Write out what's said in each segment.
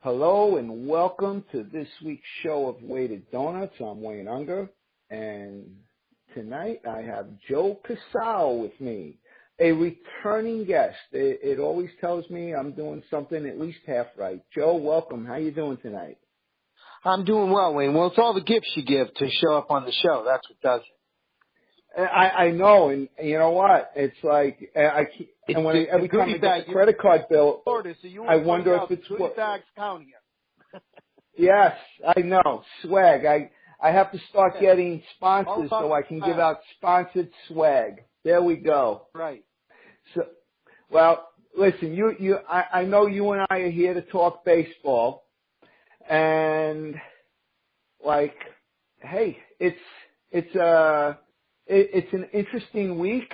Hello and welcome to this week's show of Weighted Donuts. I'm Wayne Unger, and tonight I have Joe Casale with me, a returning guest. It always tells me I'm doing something at least half right. Joe, welcome. How you doing tonight? I'm doing well, Wayne. Well, it's all the gifts you give to show up on the show. That's what does it. I know, and you know what? It's like every time I get a credit card bill, Florida, so you I wonder if it's what bags count here. Yes, I know. Swag. I have to start getting sponsors so I can give out sponsored swag. There we go. Right. So, well, listen, I know you and I are here to talk baseball, and like, hey, it's an interesting week,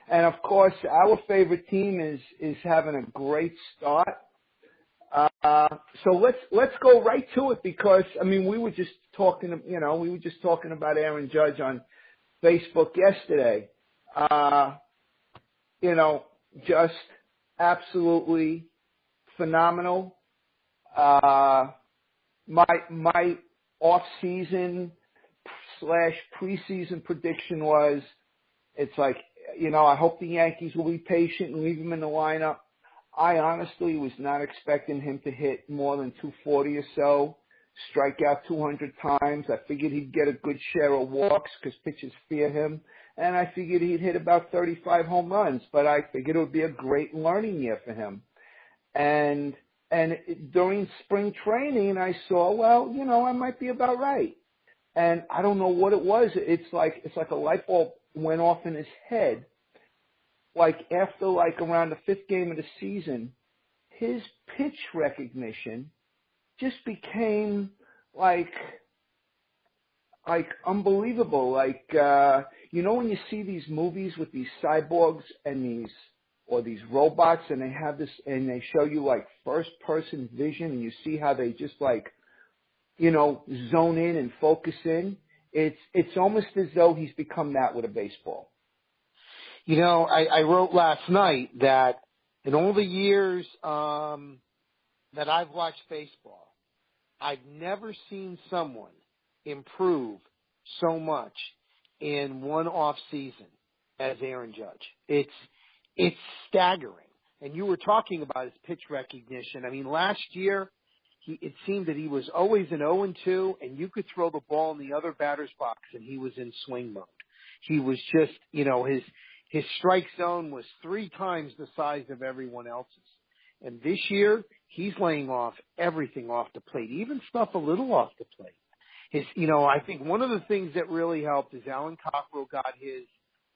and of course, our favorite team is having a great start. So let's go right to it because, I mean, we were just talking about Aaron Judge on Facebook yesterday. Just absolutely phenomenal. My off-season / preseason prediction was, it's like, I hope the Yankees will be patient and leave him in the lineup. I honestly was not expecting him to hit more than 240 or so, strike out 200 times. I figured he'd get a good share of walks because pitchers fear him, and I figured he'd hit about 35 home runs, but I figured it would be a great learning year for him. And during spring training, I saw, I might be about right. And I don't know what it was. It's like a light bulb went off in his head. Like after around the fifth game of the season, his pitch recognition just became like unbelievable. Like, when you see these movies with these cyborgs and these robots, and they have this, and they show you like first person vision, and you see how they just zone in and focus in. It's almost as though he's become that with a baseball. I wrote last night that in all the years that I've watched baseball, I've never seen someone improve so much in one off season as Aaron Judge. It's staggering. And you were talking about his pitch recognition. I mean, last year, it seemed that he was always an 0-2, and you could throw the ball in the other batter's box, and he was in swing mode. He was just, his strike zone was 3 times the size of everyone else's. And this year, he's laying off everything off the plate, even stuff a little off the plate. I think one of the things that really helped is Alan Cockrell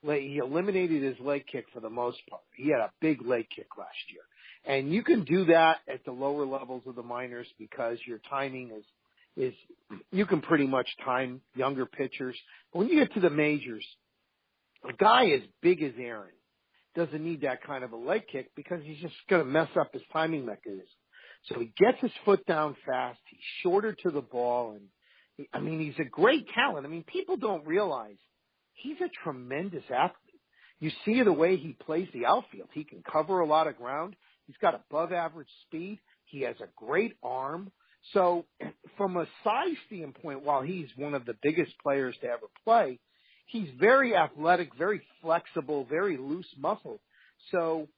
he eliminated his leg kick for the most part. He had a big leg kick last year. And you can do that at the lower levels of the minors because your timing is you can pretty much time younger pitchers. But when you get to the majors, a guy as big as Aaron doesn't need that kind of a leg kick because he's just going to mess up his timing mechanism. So he gets his foot down fast. He's shorter to the ball. And he's a great talent. I mean, people don't realize he's a tremendous athlete. You see the way he plays the outfield. He can cover a lot of ground. He's got above average speed. He has a great arm. So from a size standpoint, while he's one of the biggest players to ever play, he's very athletic, very flexible, very loose muscled. So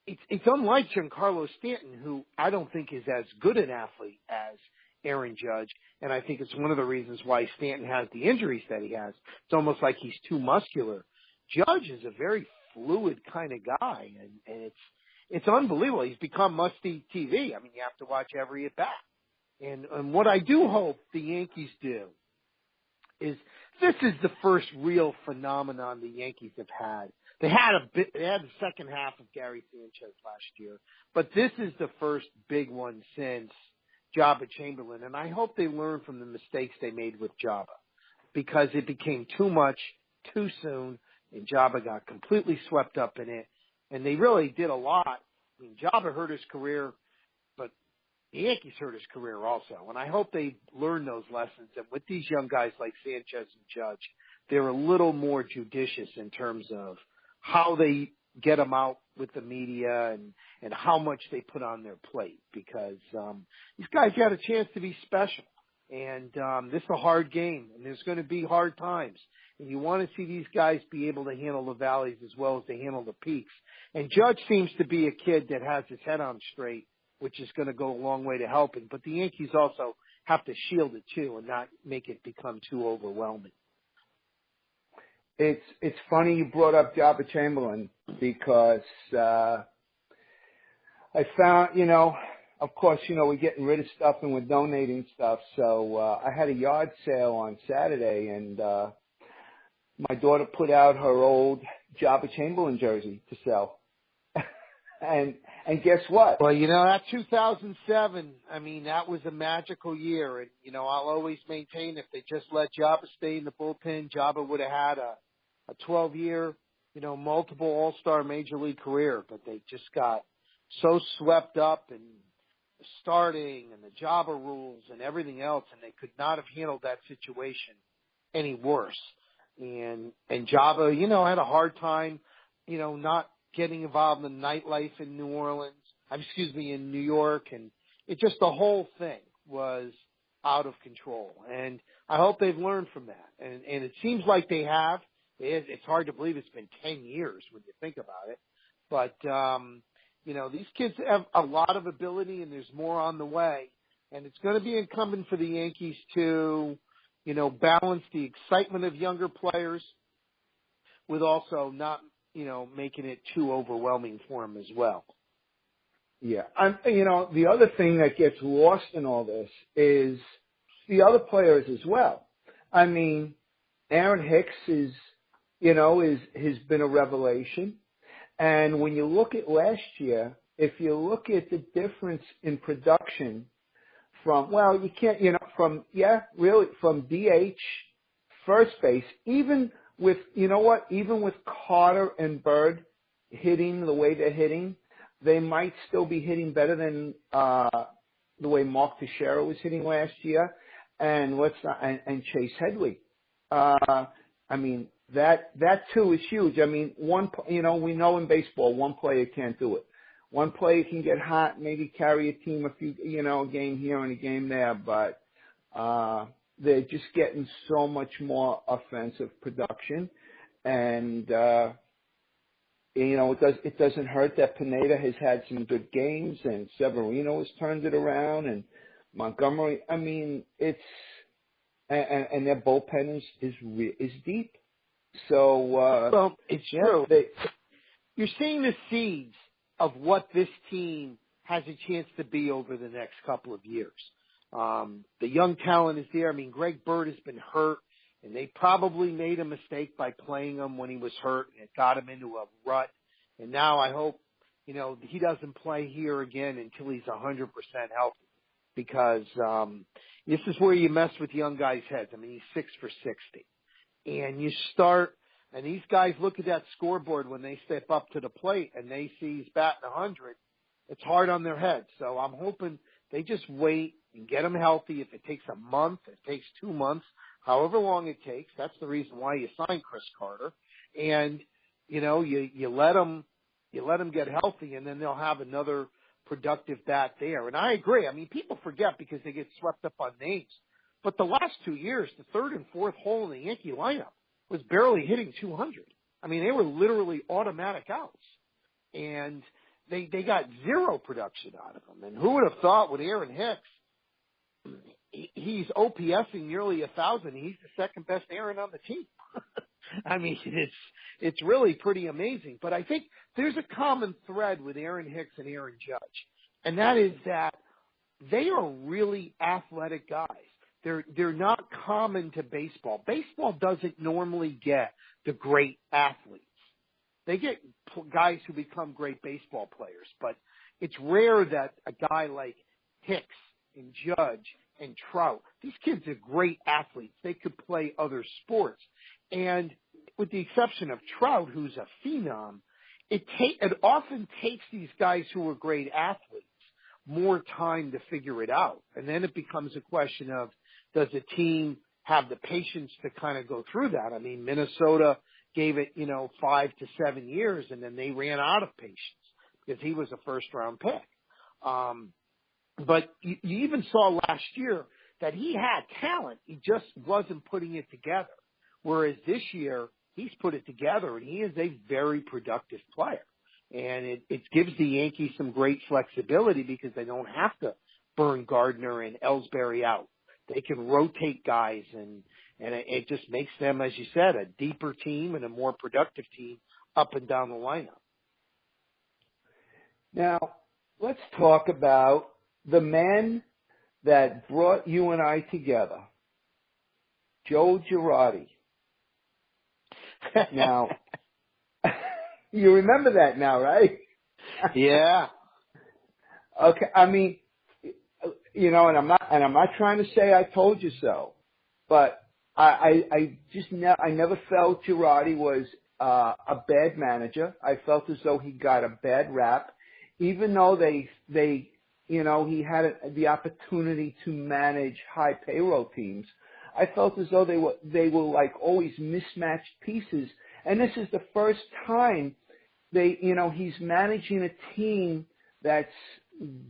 it's unlike Giancarlo Stanton, who I don't think is as good an athlete as Aaron Judge. And I think it's one of the reasons why Stanton has the injuries that he has. It's almost like he's too muscular. Judge is a very fluid kind of guy, and it's unbelievable. He's become must-see TV. I mean, you have to watch every at-bat. And what I do hope the Yankees do is this is the first real phenomenon the Yankees have had. They had the second half of Gary Sanchez last year, but this is the first big one since Jabba Chamberlain. And I hope they learn from the mistakes they made with Jabba because it became too much too soon, and Jabba got completely swept up in it. And they really did a lot. I mean, Jabba hurt his career, but the Yankees hurt his career also. And I hope they learn those lessons. And with these young guys like Sanchez and Judge, they're a little more judicious in terms of how they get them out with the media and how much they put on their plate, because these guys got a chance to be special. And this is a hard game, and there's going to be hard times. And you want to see these guys be able to handle the valleys as well as they handle the peaks. And Judge seems to be a kid that has his head on straight, which is going to go a long way to helping. But the Yankees also have to shield it too and not make it become too overwhelming. It's funny you brought up Jabba Chamberlain, because I found, of course, we're getting rid of stuff and we're donating stuff. So I had a yard sale on Saturday, and my daughter put out her old Jabba Chamberlain jersey to sell. and guess what? Well, that 2007, that was a magical year. And, I'll always maintain if they just let Jabba stay in the bullpen, Jabba would have had a 12-year, multiple all-star major league career. But they just got so swept up in the starting and the Jabba rules and everything else, and they could not have handled that situation any worse. And Jabba, had a hard time, not getting involved in the nightlife in in New York. And it just, the whole thing was out of control. And I hope they've learned from that. And it seems like they have. It's hard to believe it's been 10 years when you think about it. But, these kids have a lot of ability, and there's more on the way. And it's going to be incumbent for the Yankees to, balance the excitement of younger players with also not, making it too overwhelming for them as well. Yeah. The other thing that gets lost in all this is the other players as well. Aaron Hicks has been a revelation. And when you look at last year, if you look at the difference in production from DH, first base, even with Carter and Bird hitting the way they're hitting, they might still be hitting better than the way Mark Teixeira was hitting last year, and Chase Headley. That too is huge. We know in baseball one player can't do it. One player can get hot, maybe carry a team a game here and a game there, but they're just getting so much more offensive production. And it doesn't hurt that Pineda has had some good games, and Severino has turned it around, and Montgomery. It's and their bullpen is deep. So it's true. You're seeing the seeds of what this team has a chance to be over the next couple of years. The young talent is there. Greg Bird has been hurt, and they probably made a mistake by playing him when he was hurt, and it got him into a rut. And now I hope, he doesn't play here again until he's 100% healthy, because this is where you mess with young guys' heads. He's 6 for 60. And you start, and these guys look at that scoreboard when they step up to the plate and they see he's batting 100. It's hard on their heads. So I'm hoping they just wait and get him healthy. If it takes a month, it takes 2 months, however long it takes. That's the reason why you signed Chris Carter. And, you let them get healthy, and then they'll have another productive bat there. And I agree. People forget because they get swept up on names. But the last 2 years, the third and fourth hole in the Yankee lineup was barely hitting 200. They were literally automatic outs. And they got zero production out of them. And who would have thought with Aaron Hicks, he's OPSing nearly 1,000. He's the second best Aaron on the team. It's really pretty amazing. But I think there's a common thread with Aaron Hicks and Aaron Judge. And that is that they are really athletic guys. They're not common to baseball. Baseball doesn't normally get the great athletes. They get guys who become great baseball players, but it's rare that a guy like Hicks and Judge and Trout, these kids are great athletes. They could play other sports. And with the exception of Trout, who's a phenom, it often takes these guys who are great athletes more time to figure it out. And then it becomes a question of, does a team have the patience to kind of go through that? Minnesota gave it, 5 to 7 years, and then they ran out of patience because he was a first-round pick. But you even saw last year that he had talent. He just wasn't putting it together. Whereas this year, he's put it together, and he is a very productive player. And it gives the Yankees some great flexibility because they don't have to burn Gardner and Ellsbury out. They can rotate guys, and it just makes them, as you said, a deeper team and a more productive team up and down the lineup. Now, let's talk about the man that brought you and I together, Joe Girardi. Now, you remember that now, right? Yeah. Okay. I mean, and I'm not trying to say I told you so, but I never felt Girardi was a bad manager. I felt as though he got a bad rap, even though he had the opportunity to manage high payroll teams. I felt as though they were like always mismatched pieces, and this is the first time he's managing a team that's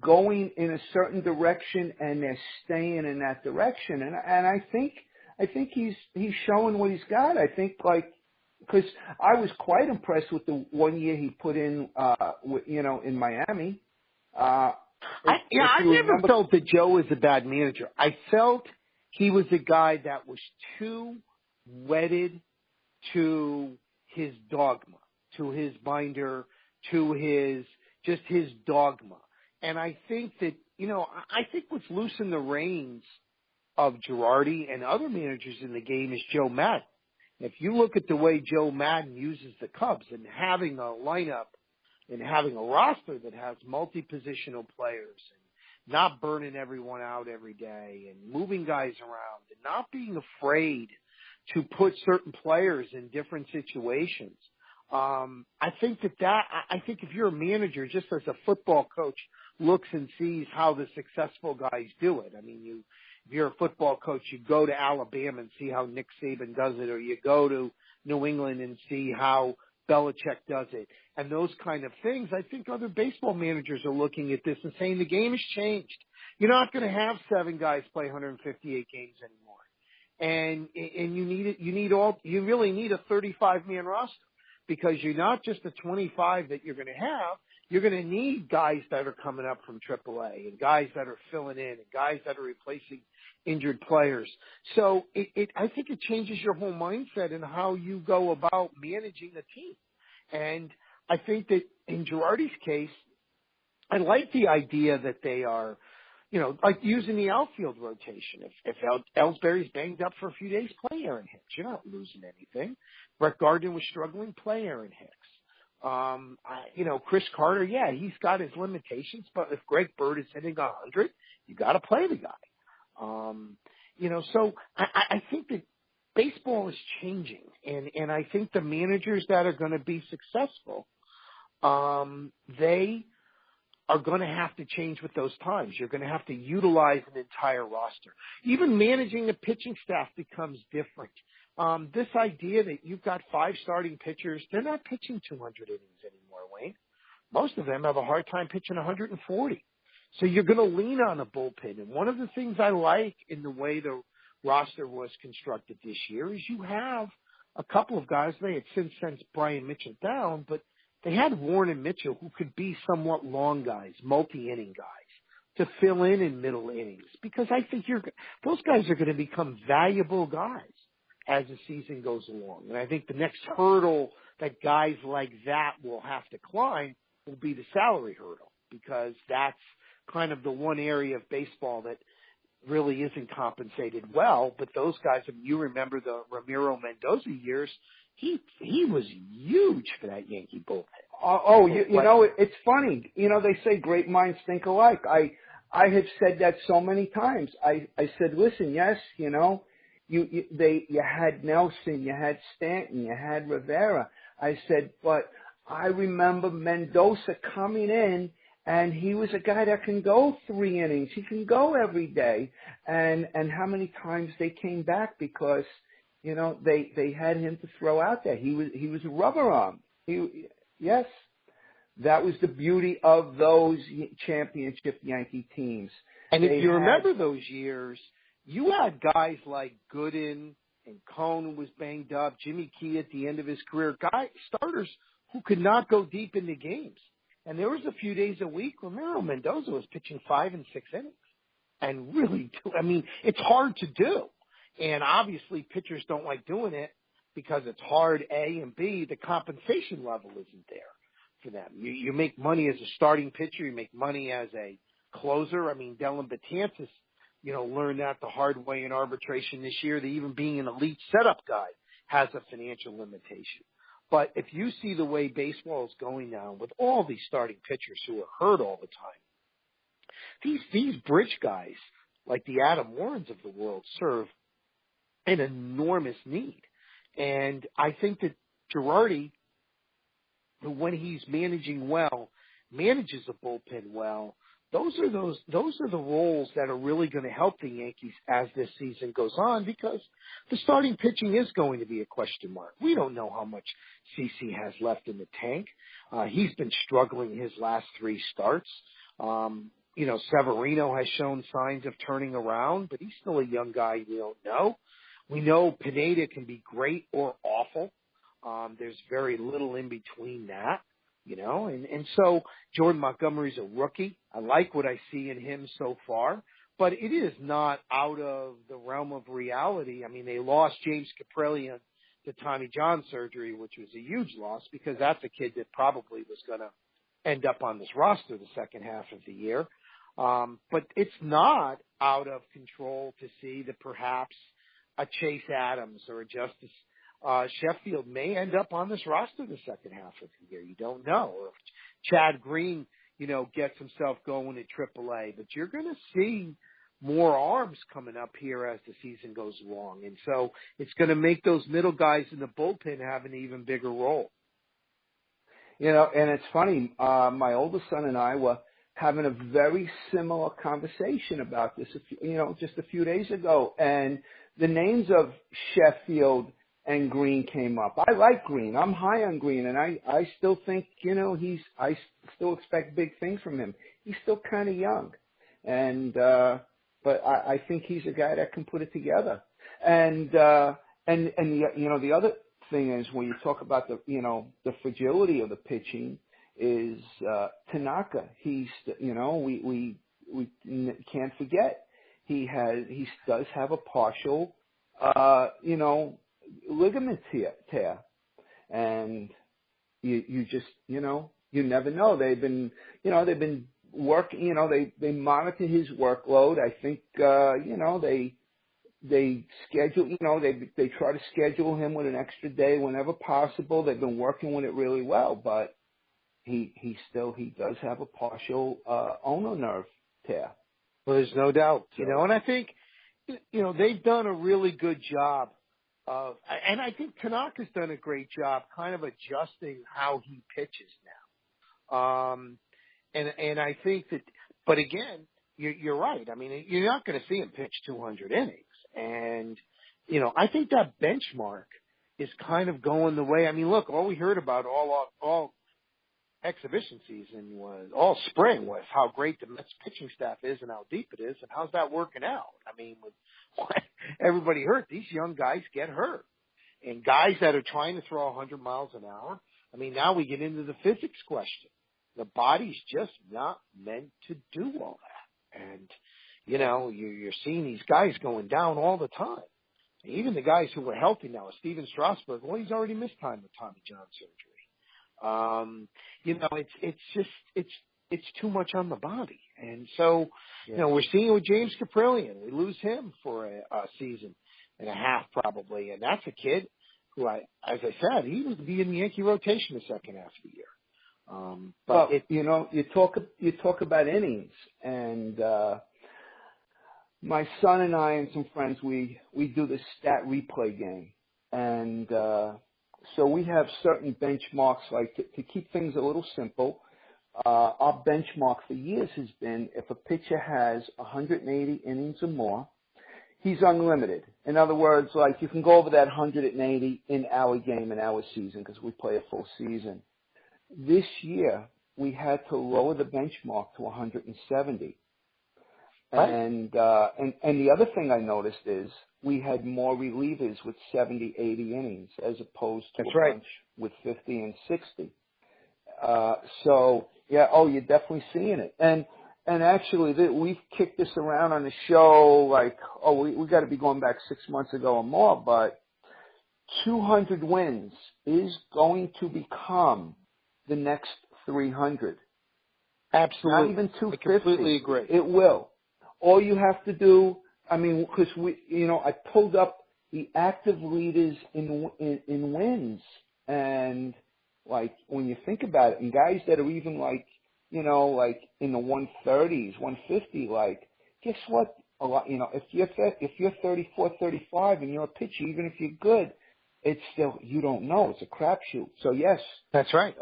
going in a certain direction and they're staying in that direction. And I think he's showing what he's got. I think because I was quite impressed with the 1 year he put in, in Miami. I never felt that Joe was a bad manager. I felt he was a guy that was too wedded to his dogma, to his binder, to his dogma. And I think that, I think what's loosened the reins of Girardi and other managers in the game is Joe Madden. If you look at the way Joe Madden uses the Cubs and having a lineup and having a roster that has multi-positional players and not burning everyone out every day and moving guys around and not being afraid to put certain players in different situations. I think if you're a manager, just as a football coach looks and sees how the successful guys do it. I mean, if you're a football coach, you go to Alabama and see how Nick Saban does it, or you go to New England and see how Belichick does it, and those kind of things. I think other baseball managers are looking at this and saying the game has changed. You're not going to have 7 guys play 158 games anymore, and you really need a 35-man roster, because you're not just the 25 that you're going to have. You're going to need guys that are coming up from AAA and guys that are filling in and guys that are replacing injured players. So I think it changes your whole mindset and how you go about managing a team. And I think that in Girardi's case, I like the idea that they are, like using the outfield rotation. If Ellsbury's banged up for a few days, play Aaron Hicks. You're not losing anything. Brett Gardner was struggling, play Aaron Hicks. Chris Carter, yeah, he's got his limitations, but if Greg Bird is hitting 100, you got to play the guy. So I think that baseball is changing, and I think the managers that are going to be successful, they are going to have to change with those times. You're going to have to utilize an entire roster. Even managing the pitching staff becomes different. This idea that you've got 5 starting pitchers, they're not pitching 200 innings anymore, Wayne. Most of them have a hard time pitching 140. So you're going to lean on a bullpen. And one of the things I like in the way the roster was constructed this year is you have a couple of guys. They had since sent Brian Mitchell down, but they had Warren and Mitchell who could be somewhat long guys, multi-inning guys, to fill in middle innings. Because I think those guys are going to become valuable guys as the season goes along. And I think the next hurdle that guys like that will have to climb will be the salary hurdle, because that's kind of the one area of baseball that really isn't compensated well. But those guys, if you remember the Ramiro Mendoza years, he was huge for that Yankee bullpen. It's funny. They say great minds think alike. I have said that so many times. I said, listen, yes, you had Nelson, you had Stanton, you had Rivera. I said, but I remember Mendoza coming in, and he was a guy that can go 3 innings. He can go every day. And how many times they came back because, they had him to throw out there. He was a rubber arm. Yes, that was the beauty of those championship Yankee teams. And if you remember those years, you had guys like Gooden and Cone was banged up, Jimmy Key at the end of his career, starters who could not go deep into games. And there was a few days a week where Ramiro Mendoza was pitching 5 and 6 innings. And really, it's hard to do. And obviously pitchers don't like doing it because it's hard, A, and B, the compensation level isn't there for them. You make money as a starting pitcher. You make money as a closer. Dylan Betances, learned that the hard way in arbitration this year, that even being an elite setup guy has a financial limitation. But if you see the way baseball is going now with all these starting pitchers who are hurt all the time, these bridge guys like the Adam Warrens of the world serve an enormous need. And I think that Girardi, when he's managing well, manages a bullpen well. Those are the roles that are really going to help the Yankees as this season goes on, because the starting pitching is going to be a question mark. We don't know how much CC has left in the tank. He's been struggling his last 3 starts. Severino has shown signs of turning around, but he's still a young guy. We don't know. We know Pineda can be great or awful. There's very little in between that. And so Jordan Montgomery's a rookie. I like what I see in him so far, but it is not out of the realm of reality. They lost James Kaprielian to Tommy John surgery, which was a huge loss because that's a kid that probably was going to end up on this roster the second half of the year. But it's not out of control to see that perhaps a Chase Adams or a Justice Sheffield may end up on this roster the second half of the year. You don't know. Or if Chad Green, gets himself going at AAA. But you're going to see more arms coming up here as the season goes along. And so it's going to make those middle guys in the bullpen have an even bigger role. And it's funny, my oldest son and I were having a very similar conversation about this, just a few days ago. And the names of Sheffield and Green came up. I like Green. I'm high on Green, and I still think, I still expect big things from him. He's still kind of young, but I think he's a guy that can put it together. And the other thing is when you talk about the fragility of the pitching is Tanaka. He's we can't forget he does have a partial ligament tear, and you just you never know. They've been working. They monitor his workload. I think they schedule. They try to schedule him with an extra day whenever possible. They've been working with it really well, but he does have a partial ulnar nerve tear. Well, there's no doubt. And I think they've done a really good job. And I think Tanaka's done a great job kind of adjusting how he pitches now. And I think that, but again, you're right. You're not going to see him pitch 200 innings. And, I think that benchmark is kind of going the way. Look, all we heard about all exhibition season all spring was how great the Mets pitching staff is and how deep it is, and how's that working out? With everybody hurt, these young guys get hurt, and guys that are trying to throw 100 miles an hour. Now we get into the physics question. The body's just not meant to do all that, and you're seeing these guys going down all the time. Even the guys who were healthy now, Steven Strasburg, he's already missed time with Tommy John surgery. It's too much on the body. And so, we're seeing it with James Kaprielian. We lose him for a season and a half probably. And that's a kid who as I said, he was to be in the Yankee rotation the second half of the year. You talk about innings, and my son and I and some friends, we do this stat replay game. And so we have certain benchmarks, like to keep things a little simple. Our benchmark for years has been if a pitcher has 180 innings or more, he's unlimited. In other words, like you can go over that 180 in our game, in our season, because we play a full season. This year, we had to lower the benchmark to 170. Right. And the other thing I noticed is we had more relievers with 70, 80 innings as opposed to That's a right. bunch with 50 and 60. So yeah, you're definitely seeing it. And actually, we've kicked this around on the show like, we got to be going back 6 months ago or more, but 200 wins is going to become the next 300. Absolutely. Not even 250. I completely agree. It will. All you have to do, I mean, because I pulled up the active leaders in wins, and like when you think about it, and guys that are even like, like in the 130s, 150, like guess what? A lot, if you're 34, 35, and you're a pitcher, even if you're good, it's still you don't know. It's a crapshoot. So yes, that's right.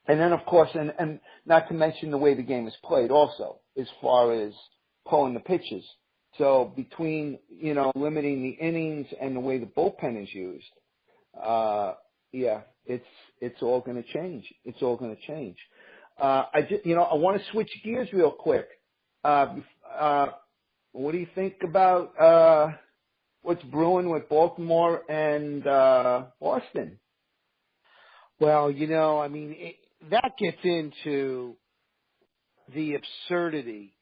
And then, of course, and not to mention the way the game is played also, as far as pulling the pitches. So between, limiting the innings and the way the bullpen is used, it's all going to change. It's all going to change. I want to switch gears real quick. What do you think about what's brewing with Baltimore and Boston? Well, that gets into the absurdity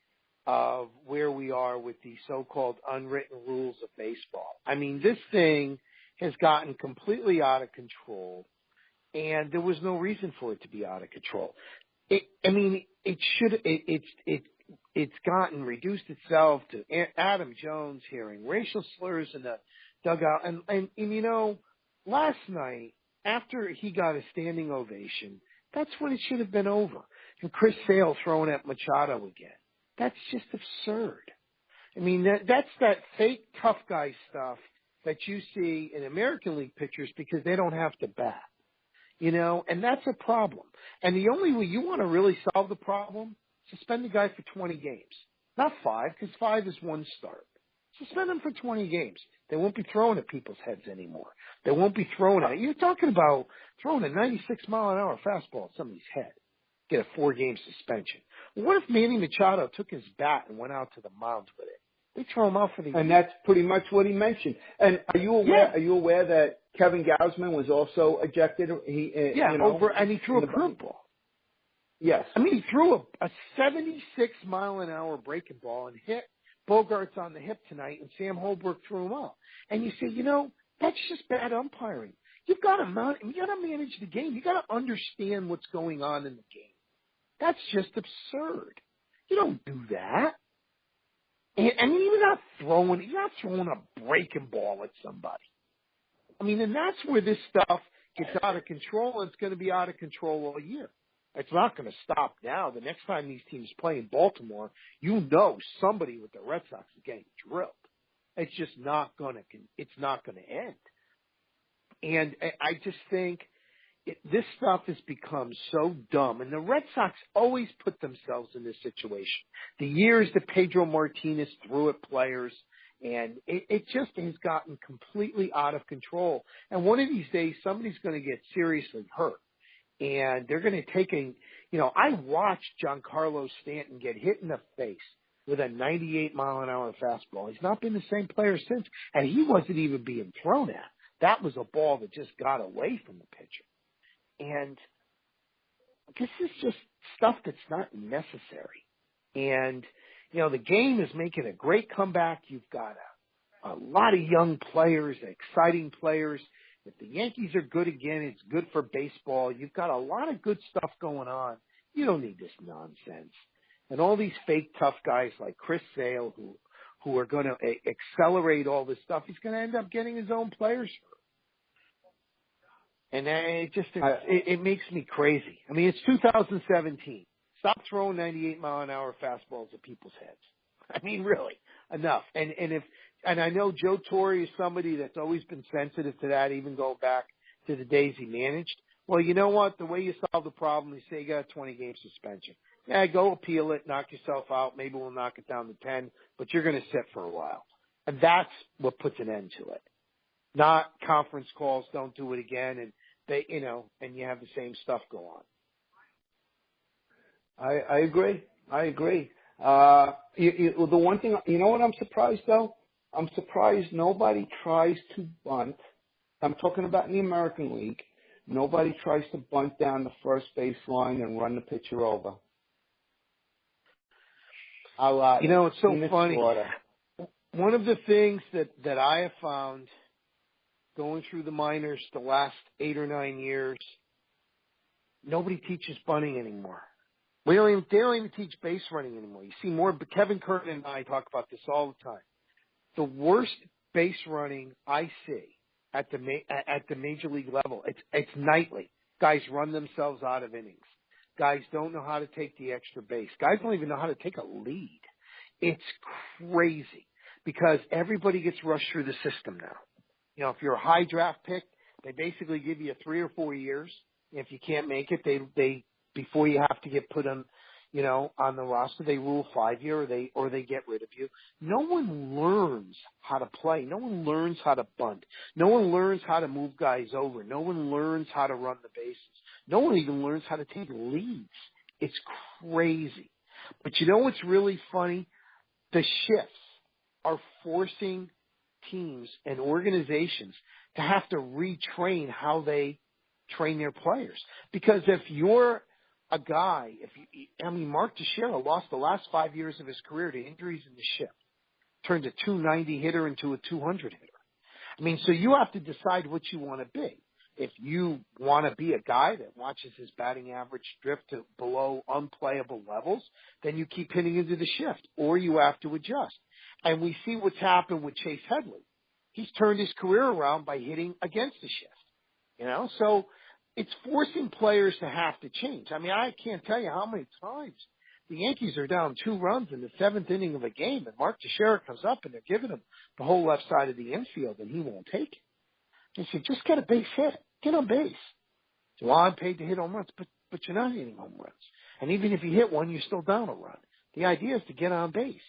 of where we are with the so-called unwritten rules of baseball. I mean, this thing has gotten completely out of control, and there was no reason for it to be out of control. It's gotten reduced itself to Adam Jones hearing racial slurs in the dugout, and last night after he got a standing ovation, that's when it should have been over. And Chris Sale throwing at Machado again. That's just absurd. I mean, that's that fake tough guy stuff that you see in American League pitchers because they don't have to bat. And that's a problem. And the only way you want to really solve the problem, suspend the guy for 20 games. Not 5, because 5 is one start. Suspend him for 20 games. They won't be throwing at people's heads anymore. They won't be throwing at it. You're talking about throwing a 96-mile-an-hour fastball at somebody's head. Get a 4-game suspension. Well, what if Manny Machado took his bat and went out to the mound with it? They throw him out for the year. And that's pretty much what he mentioned. And are you aware? Yeah. Are you aware that Kevin Gausman was also ejected? And he threw a curveball. Yes. I mean, he threw a 76-mile-an-hour breaking ball and hit Bogarts on the hip tonight, and Sam Holbrook threw him out. And you say, that's just bad umpiring. You've got to manage the game. You've got to understand what's going on in the game. That's just absurd. You don't do that. And you're not throwing a breaking ball at somebody. I mean, and that's where this stuff gets out of control, and it's going to be out of control all year. It's not going to stop now. The next time these teams play in Baltimore, somebody with the Red Sox is getting drilled. It's just not going to end. And I just think this stuff has become so dumb. And the Red Sox always put themselves in this situation. The years that Pedro Martinez threw at players, and it just has gotten completely out of control. And one of these days, somebody's going to get seriously hurt. And they're going to take I watched Giancarlo Stanton get hit in the face with a 98-mile-an-hour fastball. He's not been the same player since, and he wasn't even being thrown at. That was a ball that just got away from the pitcher. And this is just stuff that's not necessary. And, the game is making a great comeback. You've got a lot of young players, exciting players. If the Yankees are good again, it's good for baseball. You've got a lot of good stuff going on. You don't need this nonsense. And all these fake tough guys like Chris Sale who are going to accelerate all this stuff, he's going to end up getting his own players hurt. And it makes me crazy. I mean, it's 2017. Stop throwing 98-mile-an-hour fastballs at people's heads. I mean, really, enough. And I know Joe Torre is somebody that's always been sensitive to that, even going back to the days he managed. Well, you know what? The way you solve the problem is say you got a 20-game suspension. Yeah, go appeal it, knock yourself out. Maybe we'll knock it down to 10, but you're going to sit for a while. And that's what puts an end to it. Not conference calls, don't do it again, and and you have the same stuff go on. I agree. I agree. The one thing, you know what I'm surprised though? I'm surprised nobody tries to bunt. I'm talking about in the American League. Nobody tries to bunt down the first baseline and run the pitcher over. It's so funny. Slaughter. One of the things that I have found going through the minors the last 8 or 9 years, nobody teaches bunting anymore. They don't even teach base running anymore. You see more, but Kevin Curtin and I talk about this all the time. The worst base running I see at the major league level, it's nightly. Guys run themselves out of innings. Guys don't know how to take the extra base. Guys don't even know how to take a lead. It's crazy because everybody gets rushed through the system now. If you're a high draft pick, they basically give you 3 or 4 years. If you can't make it, they before you have to get put on, on the roster, they rule 5-year or they get rid of you. No one learns how to play. No one learns how to bunt. No one learns how to move guys over. No one learns how to run the bases. No one even learns how to take leads. It's crazy. But what's really funny? The shifts are forcing teams and organizations to have to retrain how they train their players. Because if you're a guy, Mark Teixeira lost the last 5 years of his career to injuries in the shift, turned a 290 hitter into a 200 hitter. So you have to decide what you want to be. If you want to be a guy that watches his batting average drift to below unplayable levels, then you keep hitting into the shift, or you have to adjust. And we see what's happened with Chase Headley. He's turned his career around by hitting against the shift. So it's forcing players to have to change. I can't tell you how many times the Yankees are down 2 runs in the 7th inning of a game, and Mark Teixeira comes up and they're giving him the whole left side of the infield, and he won't take it. They say, just get a base hit. Get on base. So I'm paid to hit home runs, but you're not hitting home runs. And even if you hit one, you're still down a run. The idea is to get on base.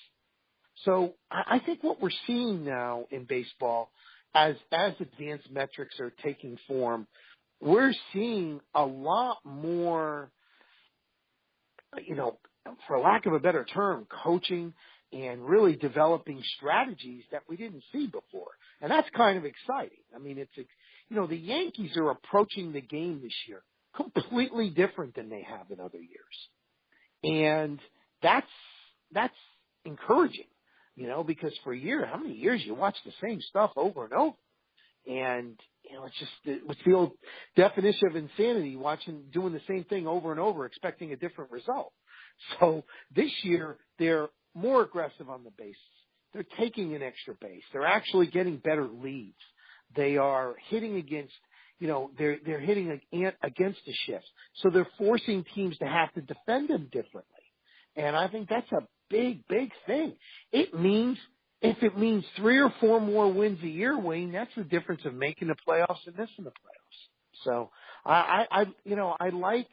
So I think what we're seeing now in baseball, as advanced metrics are taking form, we're seeing a lot more, for lack of a better term, coaching and really developing strategies that we didn't see before. And that's kind of exciting. The Yankees are approaching the game this year completely different than they have in other years. And that's encouraging, because for a year, how many years you watch the same stuff over and over? And, it's the old definition of insanity, doing the same thing over and over, expecting a different result. So this year, they're more aggressive on the bases. They're taking an extra base. They're actually getting better leads. They are hitting against, they're hitting against the shifts. So they're forcing teams to have to defend them differently. And I think that's a big, big thing. If it means 3 or 4 more wins a year, Wayne, that's the difference of making the playoffs and missing the playoffs. So I like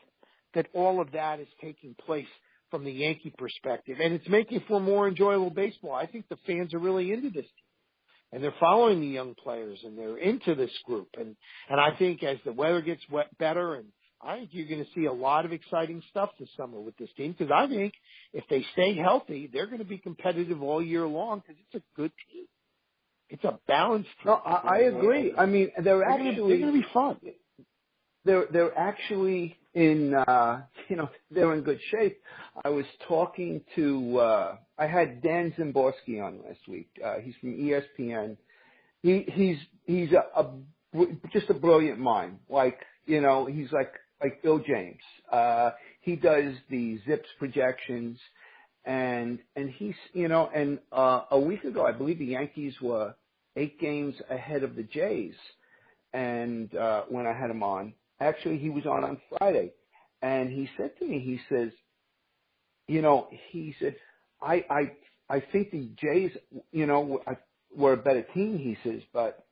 that all of that is taking place from the Yankee perspective, and it's making for more enjoyable baseball. I think the fans are really into this team, and they're following the young players, and they're into this group. And I think as the weather gets better, and I think you're going to see a lot of exciting stuff this summer with this team, because I think if they stay healthy, they're going to be competitive all year long because it's a good team. It's a balanced team. No, I agree. They're actually going to be fun. They're actually in, they're in good shape. I was talking to, I had Dan Zimborski on last week. He's from ESPN. He's just a brilliant mind. He's like Bill James. He does the Zips projections, and he's, a week ago, I believe the Yankees were 8 games ahead of the Jays. And, when I had him on, actually he was on Friday, and he said to me, he says, I think the Jays, were a better team, he says, but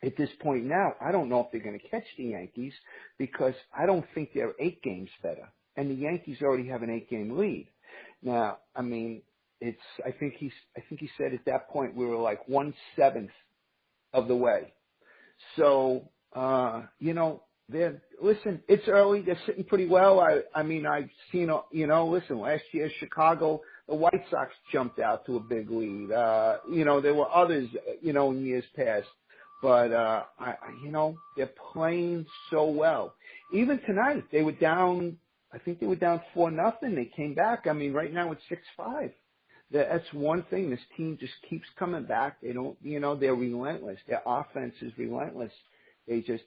at this point now, I don't know if they're going to catch the Yankees because I don't think they're 8 games better. and the Yankees already have an 8-game lead. Now, I mean, I think he said at that point we were like 1/7 of the way. So, listen, it's early. They're sitting pretty well. I mean, I've seen, listen, last year, Chicago, the White Sox jumped out to a big lead. There were others, in years past, but, they're playing so well. Even tonight, they were down, I think they were down 4-0. They came back. I mean, right now it's 6-5. That's one thing. This team just keeps coming back. They don't, they're relentless. Their offense is relentless. They just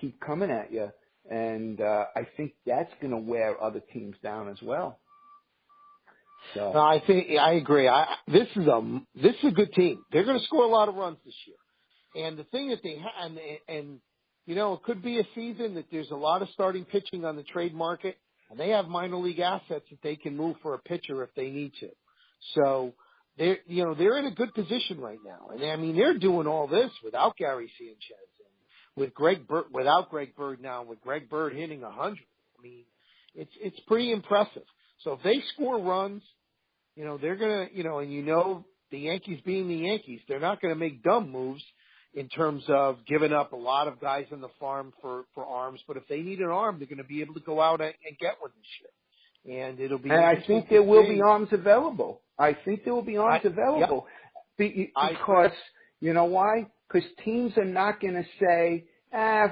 keep coming at you. And, I think that's going to wear other teams down as well. So. No, I agree. This is a good team. They're going to score a lot of runs this year. And the thing that they have, and it could be a season that there's a lot of starting pitching on the trade market, and they have minor league assets that they can move for a pitcher if they need to. So they're in a good position right now. And I mean, they're doing all this without Gary Sanchez and with without Greg Bird now, with Greg Bird hitting 100. I mean, it's pretty impressive. So if they score runs, they're going to, and the Yankees being the Yankees, they're not going to make dumb moves in terms of giving up a lot of guys in the farm for arms. But if they need an arm, they're going to be able to go out and get one this year. And it'll be. And I think there will be arms available. Available. Yep. Because, you know why? Because teams are not going to say,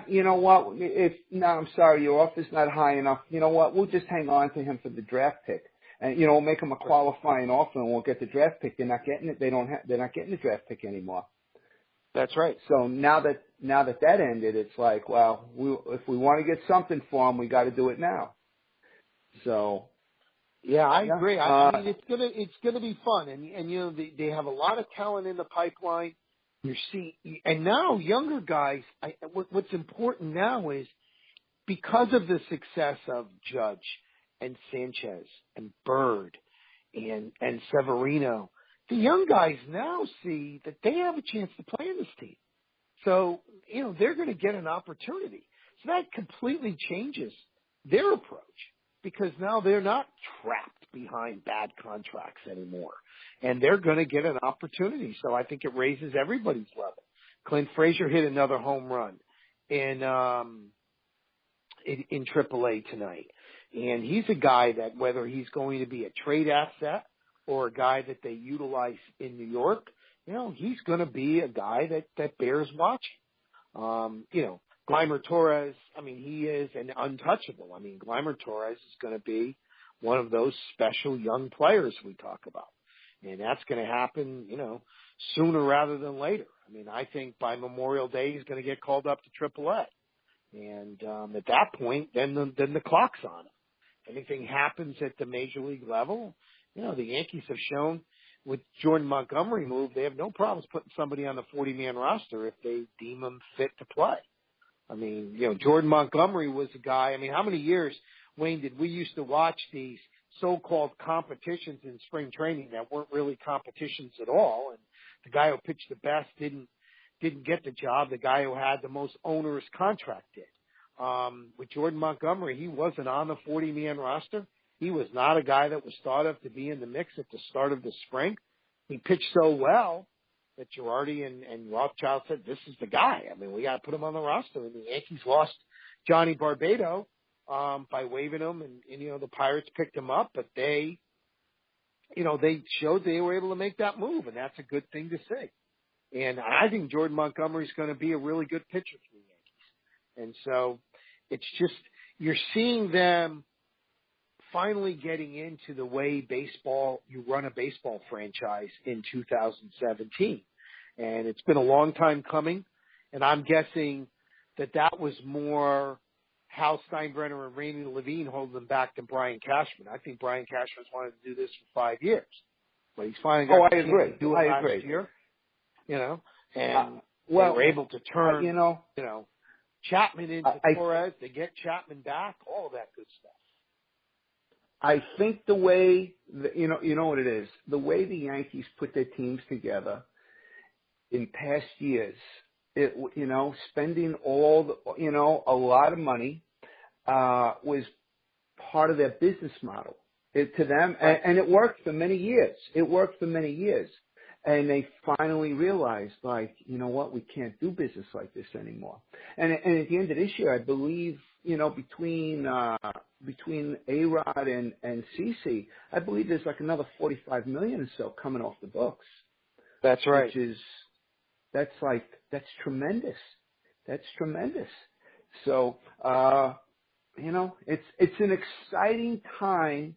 you know what, I'm sorry, your offer's not high enough. You know what, we'll just hang on to him for the draft pick. And, we'll make him a qualifying offer and we'll get the draft pick. They're not getting it. They're not getting the draft pick anymore. That's right. So now that ended, it's like, well, if we want to get something for him, we got to do it now. So. Yeah, I agree. I mean, it's gonna be fun, and they have a lot of talent in the pipeline. And now younger guys. What's important now is because of the success of Judge and Sanchez and Bird and Severino, the young guys now see that they have a chance to play in this team. So they're going to get an opportunity. So that completely changes their approach. Because now they're not trapped behind bad contracts anymore. And they're going to get an opportunity. So I think it raises everybody's level. Clint Frazier hit another home run in AAA tonight. And he's a guy that whether he's going to be a trade asset or a guy that they utilize in New York, he's going to be a guy that bears watching. Gleimer Torres, I mean, he is an untouchable. I mean, Gleimer Torres is going to be one of those special young players we talk about. And that's going to happen, sooner rather than later. I mean, I think by Memorial Day, he's going to get called up to AAA. And at that point, then the clock's on him. Anything happens at the major league level, the Yankees have shown with Jordan Montgomery move, they have no problems putting somebody on the 40-man roster if they deem him fit to play. I mean, Jordan Montgomery was a guy. I mean, how many years, Wayne, did we used to watch these so-called competitions in spring training that weren't really competitions at all? And the guy who pitched the best didn't get the job. The guy who had the most onerous contract did. With Jordan Montgomery, he wasn't on the 40-man roster. He was not a guy that was thought of to be in the mix at the start of the spring. He pitched so well that Girardi and Rothschild said, this is the guy. I mean, we got to put him on the roster. And the Yankees lost Johnny Barbado by waiving him, and the Pirates picked him up. But they showed they were able to make that move, and that's a good thing to see. And I think Jordan Montgomery is going to be a really good pitcher for the Yankees. And so it's just you're seeing them finally getting into the way you run a baseball franchise in 2017. And it's been a long time coming. And I'm guessing that was more Hal Steinbrenner and Randy Levine holding them back than Brian Cashman. I think Brian Cashman's wanted to do this for 5 years. But he's finally got to do it last year. And they were able to turn, Chapman into Torres. They get Chapman back, all of that good stuff. I think the way, you know what it is, the way the Yankees put their teams together in past years, spending a lot of money, was part of their business model to them, Right. and it worked for many years. And they finally realized, like, you know what, we can't do business like this anymore. And at the end of this year, I believe, you know, between A-Rod and CC, I believe there's like another 45 million or so coming off the books. That's right. That's tremendous. That's tremendous. So, you know, it's an exciting time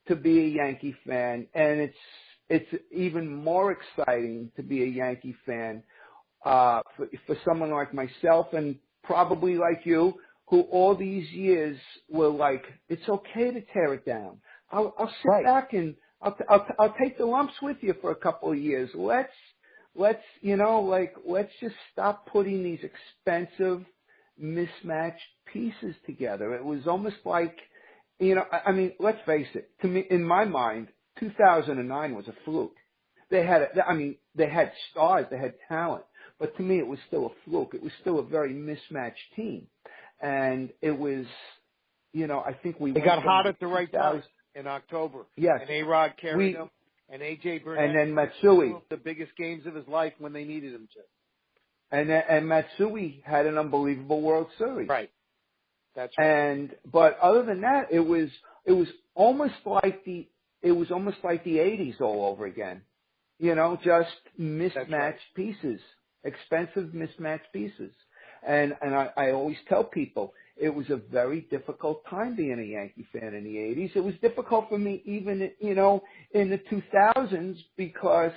to be a Yankee fan, and it's even more exciting to be a Yankee fan for someone like myself and probably like you, who all these years were like, it's okay to tear it down. I'll sit Right. back and I'll take the lumps with you for a couple of years. Let's you know, like, let's just stop putting these expensive mismatched pieces together. It was almost like, you know, I mean, let's face it. To me, in my mind, 2009 was a fluke. They had stars, they had talent, but to me, it was still a fluke. It was still a very mismatched team, and it was, you know, I think They got hot at the right time in October. Yes, and A-Rod carried them, and A.J. Burnett, and then Matsui, the biggest games of his life when they needed him to. And Matsui had an unbelievable World Series. Right. That's right. But other than that, it was almost like the 80s all over again. You know, just mismatched pieces, expensive mismatched pieces. And I always tell people it was a very difficult time being a Yankee fan in the 80s. It was difficult for me even, you know, in the 2000s because,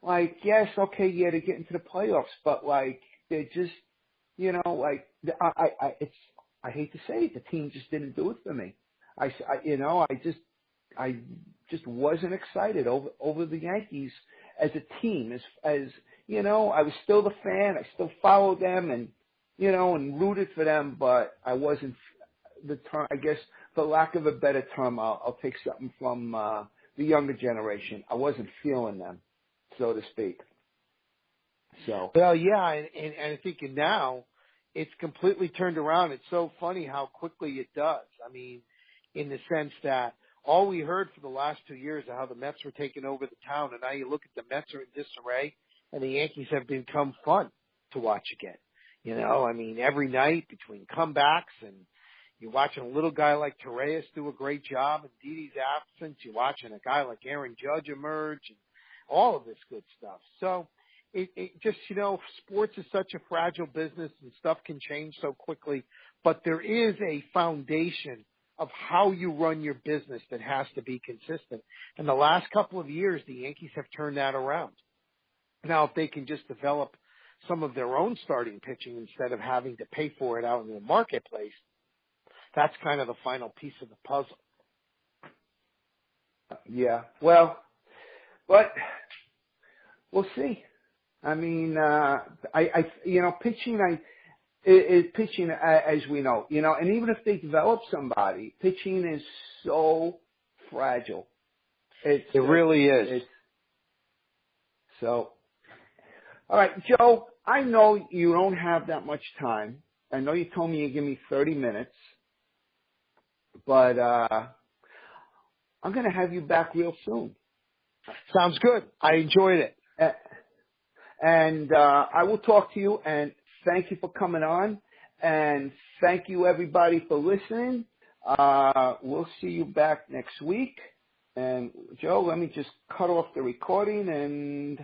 like, yes, okay, yeah, to get into the playoffs, but like they just, you know, like I hate to say it, the team just didn't do it for me. I just wasn't excited over the Yankees as a team. As you know, I was still the fan. I still followed them and, you know, and rooted for them, but I wasn't the term. I guess, for lack of a better term, I'll take something from the younger generation. I wasn't feeling them, so to speak. So. Well, yeah, and I think now it's completely turned around. It's so funny how quickly it does. I mean, in the sense that all we heard for the last 2 years of how the Mets were taking over the town, and now you look at the Mets are in disarray, and the Yankees have become fun to watch again. You know, I mean, every night between comebacks and you're watching a little guy like Torres do a great job in Didi's absence. You're watching a guy like Aaron Judge emerge and all of this good stuff. So it just, you know, sports is such a fragile business and stuff can change so quickly, but there is a foundation of how you run your business that has to be consistent. And the last couple of years, the Yankees have turned that around. Now, if they can just develop some of their own starting pitching instead of having to pay for it out in the marketplace, that's kind of the final piece of the puzzle. Yeah. Well, but we'll see. I mean, you know, pitching, pitching, as we know, you know, and even if they develop somebody, pitching is so fragile. It really is. So, all right, Joe, I know you don't have that much time. I know you told me you give me 30 minutes, but I'm going to have you back real soon. Sounds good. I enjoyed it. And I will talk to you, and thank you for coming on, and thank you, everybody, for listening. We'll see you back next week. And, Joe, let me just cut off the recording and